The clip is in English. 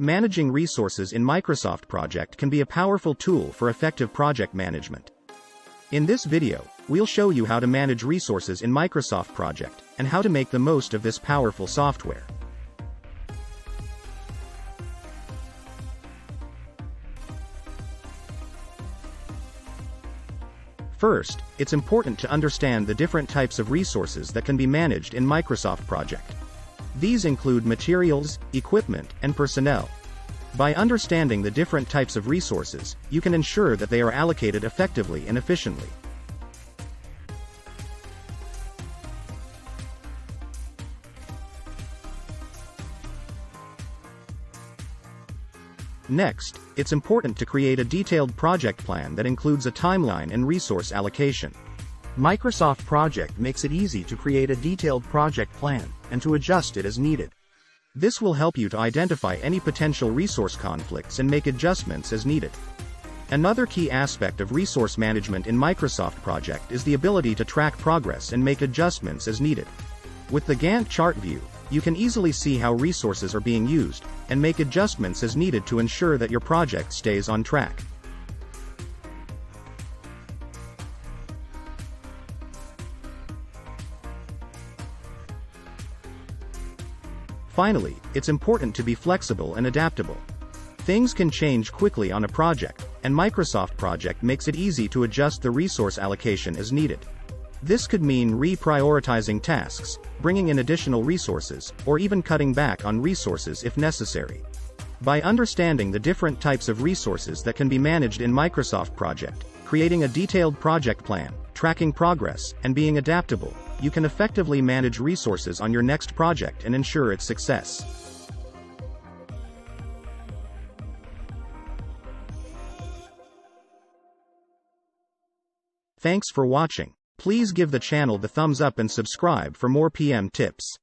Managing resources in Microsoft Project can be a powerful tool for effective project management. In this video, we'll show you how to manage resources in Microsoft Project, and how to make the most of this powerful software. First, it's important to understand the different types of resources that can be managed in Microsoft Project. These include materials, equipment, and personnel. By understanding the different types of resources, you can ensure that they are allocated effectively and efficiently. Next, it's important to create a detailed project plan that includes a timeline and resource allocation. Microsoft Project makes it easy to create a detailed project plan, and to adjust it as needed. This will help you to identify any potential resource conflicts and make adjustments as needed. Another key aspect of resource management in Microsoft Project is the ability to track progress and make adjustments as needed. With the Gantt chart view, you can easily see how resources are being used, and make adjustments as needed to ensure that your project stays on track. Finally, it's important to be flexible and adaptable. Things can change quickly on a project, and Microsoft Project makes it easy to adjust the resource allocation as needed. This could mean reprioritizing tasks, bringing in additional resources, or even cutting back on resources if necessary. By understanding the different types of resources that can be managed in Microsoft Project, creating a detailed project plan, tracking progress, and being adaptable, you can effectively manage resources on your next project and ensure its success. Thanks for watching. Please give the channel the thumbs up and subscribe for more PM tips.